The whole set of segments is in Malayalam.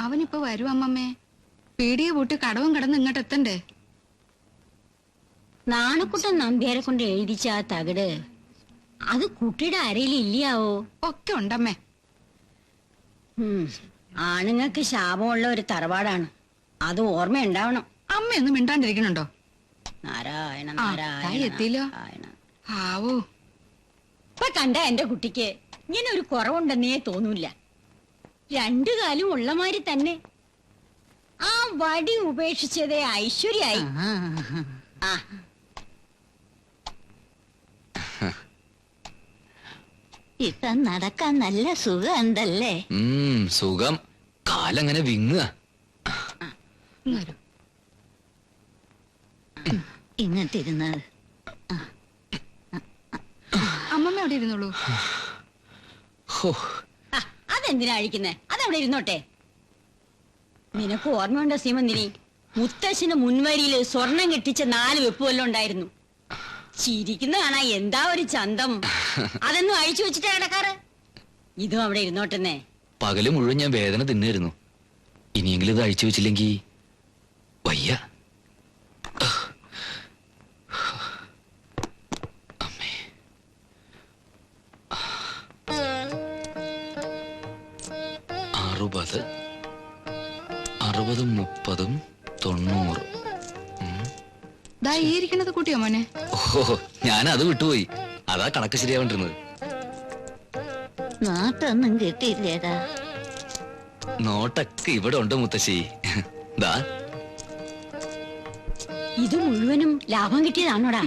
അവനിപ്പോ വരും അമ്മമ്മേ. പീടിയെ പൂട്ടി കടവും കടന്ന് ഇങ്ങോട്ട് എത്തണ്ടേ? നാണക്കുട്ടൻ നമ്പ്യാരെ കൊണ്ട് എഴുതിച്ച ആ തകിട് അത് കുട്ടിയുടെ അരയിൽ ഇല്ലയാവോ? ഒക്കെ ഉണ്ടമ്മേ. ആണുങ്ങൾക്ക് ശാപമുള്ള ഒരു തറവാടാണ്, അത് ഓർമ്മയുണ്ടാവണം. അമ്മയൊന്നും മിണ്ടാണ്ടിരിക്കണുണ്ടോ? നാരായണ എത്തിയില്ലോ. ആവോ, ഇപ്പൊ കണ്ട എന്റെ കുട്ടിക്ക് ഇങ്ങനെ ഒരു കുറവുണ്ടെന്നേ തോന്നൂല. രണ്ടു കാലും ഉള്ളമാതിരി തന്നെ. ആ വടി ഉപേക്ഷിച്ചതേ ഐശ്വര്യായി. ആ ഇപ്പൊ നടക്കാൻ നല്ല സുഖം ഉണ്ടല്ലേ? സുഖം. കാലങ്ങനെ വിങ്ങുക. ഇങ്ങോട്ടിരുന്നത്. അമ്മമ്മ അവിടെ ഇരുന്നോളൂ. അതെന്തിനാ അഴിക്കുന്നേ? അതവിടെ ഇരുന്നോട്ടെ. നിനക്ക് ഓർമ്മയുണ്ടോ സീമന്തിനി? മുത്തശ്ശന് മുൻവരിയില് സ്വർണം കെട്ടിച്ച 4 വെപ്പ് വല്ലതും ഉണ്ടായിരുന്നു. ചിരിക്കുന്ന കാണാ എന്താ ഒരു ചന്തം. അതൊന്നും അഴിച്ചു വെച്ചിട്ടാ കിടക്കാറ്. ഇതും അവിടെ ഇരുന്നോട്ടെന്നേ. പകല് മുഴുവൻ ഞാൻ വേദന തിന്നായിരുന്നു. ഇനിയെങ്കിലും ഇത് അഴിച്ചു വെച്ചില്ലെങ്കി വയ്യ. അമ്മേ, 60, 60, 30, 90. ഇരിക്കണത് കൂട്ടിയോ മോനെ? ഓ, ഞാനത് വിട്ടുപോയി. അതാ കണക്ക് ശരിയാവണ്ടിരുന്നത്. നോട്ടൊന്നും കിട്ടിയില്ലേടാ? നോട്ടൊക്കെ ഇവിടെ ഉണ്ട് മുത്തശ്ശി. ദാ ഇത് മുഴുവനും ലാഭം കിട്ടിയതാണോടാ?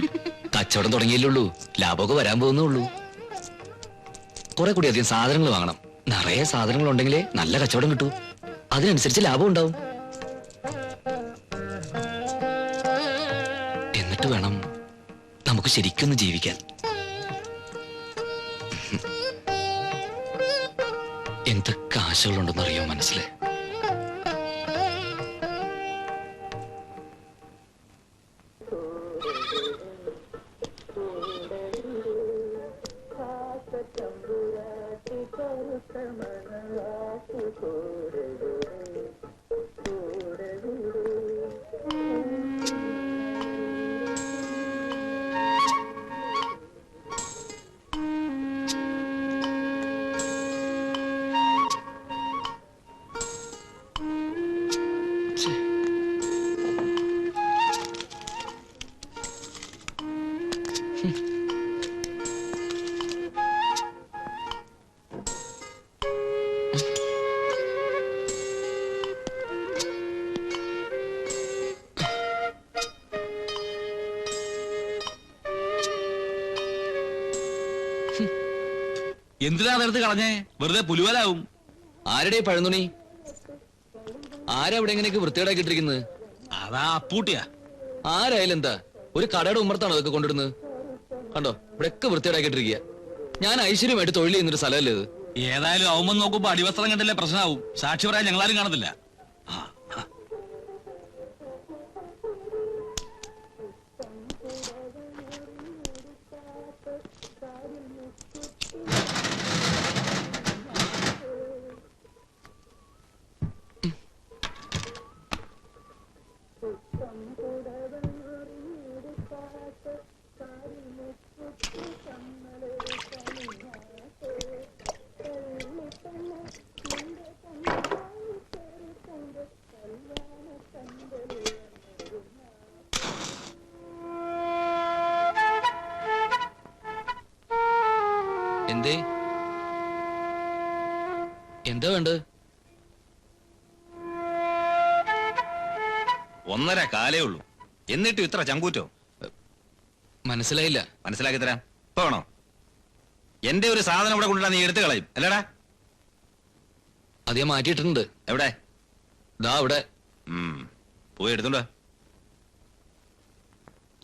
കച്ചവടം തുടങ്ങിയല്ലുള്ളൂ, ലാഭമൊക്കെ വരാൻ പോകുന്നുള്ളൂ. കുറെ കൂടി അധികം സാധനങ്ങൾ വാങ്ങണം. നിറയെ സാധനങ്ങൾ ഉണ്ടെങ്കിലേ നല്ല കച്ചവടം കിട്ടൂ. അതിനനുസരിച്ച് ലാഭം ഉണ്ടാവും. എന്നിട്ട് വേണം നമുക്ക് ശരിക്കൊന്ന് ജീവിക്കാൻ. എന്തൊക്കെ ആശകളുണ്ടെന്നറിയോ മനസ്സിലെ? എന്തിനാ അതെടുത്ത് കളഞ്ഞേ? വെറുതെ പുലുവലാവും. ആരുടെ പഴന്തുണി? ആരാ ഇവിടെ എങ്ങനെയൊക്കെ വൃത്തികേടാക്കിട്ടിരിക്കുന്നത്? അതാ അപ്പൂട്ടിയാ. ആരായാലും എന്താ, ഒരു കടയുടെ ഉമ്മറത്താണോ അതൊക്കെ കൊണ്ടിടുന്നത്? കണ്ടോ, ഇവിടെയൊക്കെ വൃത്തികേടാക്കിട്ടിരിക്കുക. ഞാൻ ഐശ്വര്യമായിട്ട് തൊഴിൽ ചെയ്യുന്നൊരു സ്ഥലമല്ലേ ഇത്? ഏതായാലും അവൻ നോക്കുമ്പോ അടിവസ്ത്രം കണ്ടില്ലേ പ്രശ്നമാവും. സാക്ഷി പറയാൻ ഞങ്ങളാരും കാണത്തില്ല. എന്തേ, എന്താ വേണ്ടത്? 1.5 കാലേ ഉള്ളൂ, എന്നിട്ടും ഇത്ര ചങ്കൂറ്റോ? മനസ്സിലായില്ല. മനസ്സിലാക്കി തരാം. ഇപ്പൊ വേണോ? എന്റെ ഒരു സാധനം ഇവിടെ കൊണ്ടുവരാൻ നീ എടുത്തു കളയും അല്ലേടാ? അത് ഞാൻ മാറ്റിയിട്ടുണ്ട്. എവിടെ? ദാ അവിടെ. പോയി എടുത്തോണ്ടാ,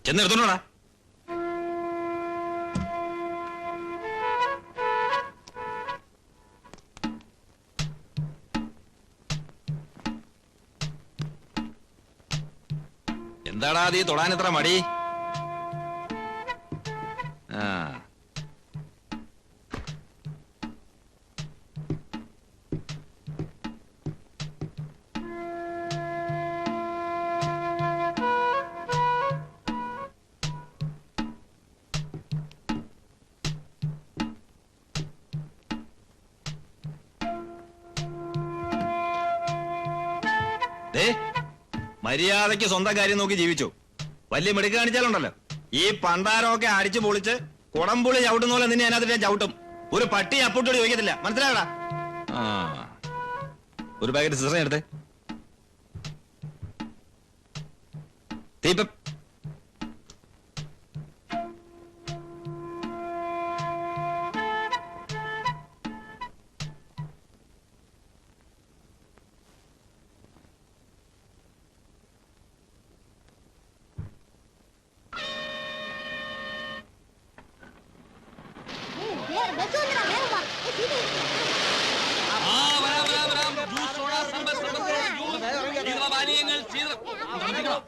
ചെന്ന് എടുത്തോണ്ടാ. എന്താടാ നീ തൊടാൻ എത്ര മടി? ആ മര്യാദയ്ക്ക് സ്വന്തം കാര്യം നോക്കി ജീവിച്ചു. വലിയ മിടുക്ക് കാണിച്ചാലുണ്ടല്ലോ ഈ പണ്ടാരമൊക്കെ അടിച്ചു പൊളിച്ച് കുടംപുളി ചവിട്ടുന്ന പോലെ നിന്നെ അതിനകത്ത് ഞാൻ ചവിട്ടും. ഒരു പട്ടി അപ്പൂട്ടോട് ചോദിക്കത്തില്ല, മനസ്സിലായടാ? ആ ഒരു പാക്കറ്റ് സിസ്റ്റർ എടുത്തേ. തീപ്പ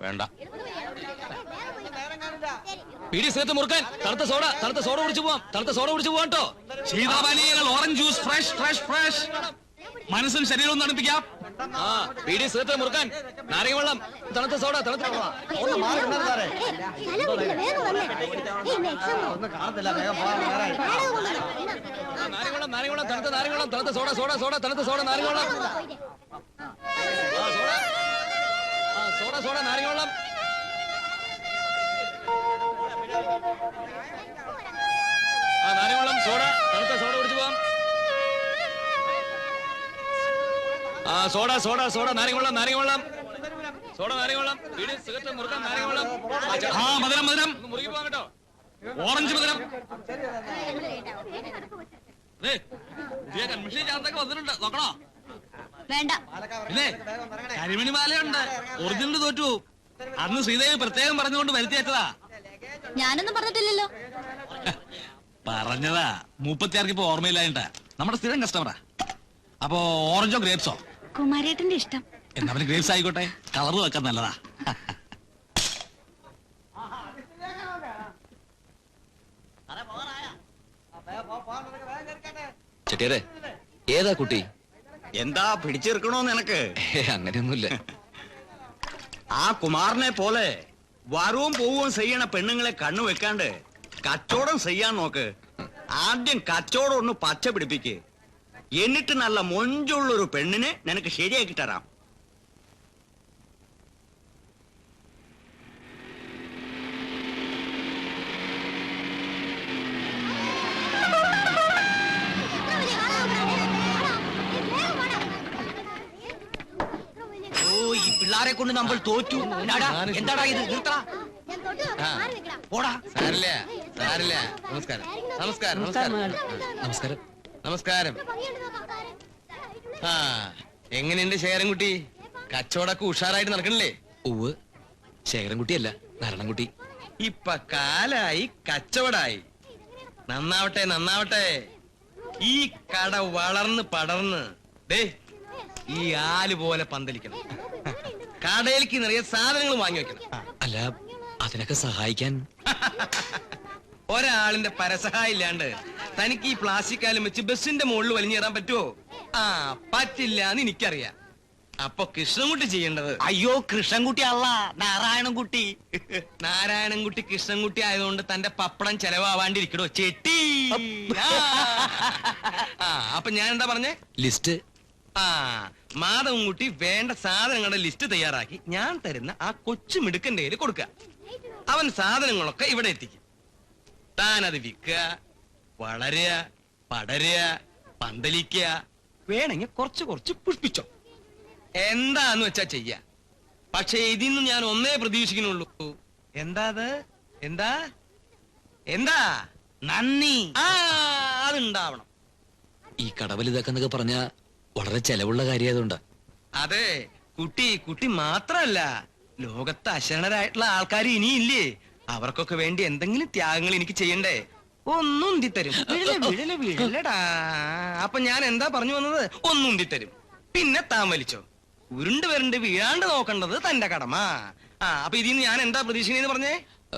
വേണ്ട. പീടി സേത്ത് മുറുക്കാൻ തണുത്ത സോഡ കുടിച്ചു പോവാം. തണുത്ത സോഡ കുടിച്ചു പോവാം കേട്ടോ. ശീതപാനീയങ്ങൾ orange juice fresh fresh fresh. മനസ്സും ശരീരവും തണുപ്പിക്കാം. ആ പീടി സേത്ത് മുറുക്കാൻ നാരങ്ങ വെള്ളം, തണുത്ത സോഡ, തണുത്ത നാരങ്ങ വെള്ളം, തണുത്ത നാരങ്ങ വെള്ളം, തണുത്ത സോഡ, തണുത്ത സോഡ, നാരങ്ങ വെള്ളം, സോഡ, നാരങ്ങ വെള്ളം. നാരങ്ങ വെള്ളം, സോഡ, തണുത്ത സോഡ കുടിച്ചു പോവാം. സോഡ, നാരങ്ങ വെള്ളം, സോഡ, നാരങ്ങ വെള്ളം, പീടി സിഗരറ്റ് മുറുക്കാൻ നാരങ്ങ വെള്ളം. മധുരം മുറുകി പോവാം കേട്ടോ. ഓറഞ്ച് മധുരം. പുതിയ കൺമിഷൻ ചാർത്തൊക്കെ വന്നിട്ടുണ്ട്, നോക്കണോ? വേണ്ട. ഇല്ലേ, കരിമണി മാലയുണ്ട്, ഒറിജിനൽ തോറ്റു. അന്ന് ശ്രീദേവി പ്രത്യേകം പറഞ്ഞുകൊണ്ട് വരുത്തി വെച്ചതാ. ഞാനൊന്നും പറഞ്ഞിട്ടില്ലല്ലോ. പറഞ്ഞതാ, 36 ഇപ്പൊ ഓർമ്മയില്ലായിട്ടാ. നമ്മുടെ സ്ഥിരം കസ്റ്റമറാ. അപ്പോ ഓറഞ്ചോ ഗ്രേപ്സോ? കുമാരേട്ടന്റെ ഇഷ്ടം. എന്നാ പിന്നെ ഗ്രേപ്സ് ആയിക്കോട്ടെ, കളറ് വെക്കാൻ നല്ലതാ. ചെട്ടിയാരെ, ഏതാ കുട്ടി? എന്താ പിടിച്ചെടുക്കണോന്ന് എനക്ക്? അങ്ങനെയൊന്നുമില്ല. ആ കുമാറിനെ പോലെ വരവും പോവും ചെയ്യണ പെണ്ണുങ്ങളെ കണ്ണു വെക്കാണ്ട് കച്ചവടം ചെയ്യാൻ നോക്ക്. ആദ്യം കച്ചവടം ഒന്ന് പച്ച പിടിപ്പിക്ക്. എന്നിട്ട് നല്ല മൊഞ്ചുള്ളൊരു പെണ്ണിനെ നിനക്ക് ശരിയാക്കി തരാം. ഈ പിള്ളാരെ കൊണ്ട് നമ്മൾ തോറ്റു. എന്താടാ ഇത്? നിർത്തടാ. സാരില്ല. നമസ്കാരം. നമസ്കാരം. നമസ്കാരം. ആ എങ്ങനെയുണ്ട് ശേഖരൻകുട്ടി? കച്ചവടമൊക്കെ ഉഷാറായിട്ട് നടക്കണില്ലേ? ഉവ്, ശേഖരൻകുട്ടിയല്ല, നാരായണൻകുട്ടി. ഇപ്പൊ കാലായി, കച്ചവടായി. നന്നാവട്ടെ. ഈ കട വളർന്ന് പടർന്ന് ഈ ആല് പോലെ പന്തലിക്കണം. കടയിലേക്ക് നിറയെ സാധനങ്ങൾ വാങ്ങി വെക്കണം. അല്ല, അതിനൊക്കെ സഹായിക്കാൻ ഒരാളിന്റെ പരസഹായം ഇല്ലാണ്ട് തനിക്ക് ഈ പ്ലാസ്റ്റിക് കാലം വെച്ച് ബസിന്റെ മുകളിൽ വലിഞ്ഞു കയറാൻ പറ്റുമോ? പറ്റില്ല എന്ന് എനിക്കറിയാം. അപ്പൊ കൃഷ്ണൻകുട്ടി ചെയ്യേണ്ടത്. അയ്യോ, കൃഷ്ണൻകുട്ടി അല്ല, നാരായണൻകുട്ടി. നാരായണൻകുട്ടി കൃഷ്ണൻകുട്ടി ആയതുകൊണ്ട് തന്റെ പപ്പടം ചെലവാവാണ്ടിരിക്കണോ ചെട്ടി? അപ്പൊ ഞാൻ എന്താ പറഞ്ഞേ? ലിസ്റ്റ്. മാധവൻകുട്ടി വേണ്ട സാധനങ്ങളുടെ ലിസ്റ്റ് തയ്യാറാക്കി ഞാൻ തരുന്ന ആ കൊച്ചു മിടുക്കന്റെ കയ്യിൽ കൊടുക്കുക. അവൻ സാധനങ്ങളൊക്കെ ഇവിടെ എത്തിക്കും. താനത് വിൽക്കുക, വളരുക, പടരുക, പന്തലിക്കുക, വേണമെങ്കിൽ കുറച്ച് പുഷ്പിച്ചോ. എന്താന്ന് വെച്ചാ ചെയ്യ. പക്ഷെ ഇതിന്ന് ഞാൻ ഒന്നേ പ്രതീക്ഷിക്കുന്നുള്ളൂ. എന്താ അത്? എന്താ? നന്ദി. അതുണ്ടാവണം. ഈ കടവലിതാക്കെന്നൊക്കെ പറഞ്ഞ വളരെ ചെലവുള്ള കാര്യമായതുകൊണ്ട്. അതെ, കുട്ടി മാത്രല്ല, ലോകത്ത് അശരണരായിട്ടുള്ള ആൾക്കാർ ഇനിയില്ലേ? അവർക്കൊക്കെ വേണ്ടി എന്തെങ്കിലും ത്യാഗങ്ങൾ എനിക്ക് ചെയ്യണ്ടേ? ഒന്നും ഉന്തിത്തരും. വീഴലടാ. അപ്പൊ ഞാൻ എന്താ പറഞ്ഞു വന്നത്? ഒന്നും ഉന്തിത്തരും. പിന്നെ താൻ വലിച്ചോ. ഉരുണ്ട് വരണ്ട് വീഴാണ്ട് നോക്കേണ്ടത് തന്റെ കടമ. അപ്പൊ ഇതിന്ന് ഞാൻ എന്താ പ്രതീക്ഷിക്കുന്നതെന്ന് പറഞ്ഞേ?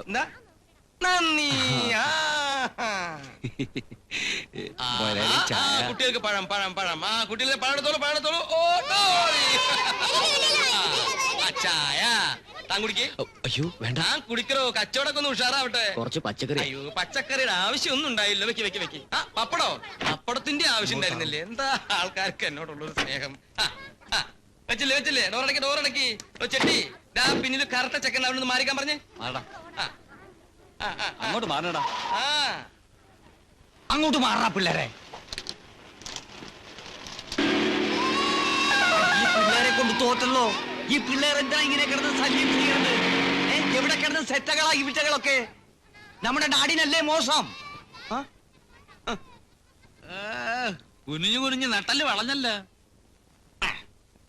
എന്താ? നന്ദി. മുതലാളി ചായ. കുട്ടികൾക്ക് പഴം പഴം പഴം. ആ കുട്ടികളെ പഴം എടുത്തോളൂ. ഓ ഡോറി. ആ, ചായ താൻ കുടിക്കേ. അയ്യോ വേണ്ട, താൻ കുടിക്കറോ, കച്ചവടമൊക്കെ ഒന്ന് ഉഷാറാവട്ടെ. കുറച്ച് പച്ചക്കറി. അയ്യോ പച്ചക്കറിയുടെ ആവശ്യമൊന്നും ഉണ്ടായില്ല. വെക്ക്. ആ പപ്പടോ, പപ്പടത്തിന്റെ ആവശ്യം ഉണ്ടായിരുന്നില്ലേ? എന്താ ആൾക്കാർക്ക് എന്നോടുള്ളൊരു സ്നേഹം. വെച്ചില്ലേ ഡോറടക്കി. ചെട്ടി പിന്നിൽ കറുത്ത ചെക്കൻ അവിടെ നിന്ന് മാറിക്കാൻ പറഞ്ഞേ. അങ്ങോട്ട് മാറണടാ, ആ അങ്ങോട്ട് മാറാ പിള്ളേരെ. ഈ പിള്ളേരെ കൊണ്ട് തോറ്റല്ലോ. ഈ പിള്ളേരെന്താ ഇങ്ങനെ കിടന്ന് ശല്യം ചെയ്യുന്നത്? എവിടെ കിടന്ന് സെറ്റകളാ ഈ വിറ്റകളൊക്കെ? നമ്മുടെ നാടിനല്ലേ മോശം? കുനിഞ്ഞു നട്ടല് വളഞ്ഞല്ല.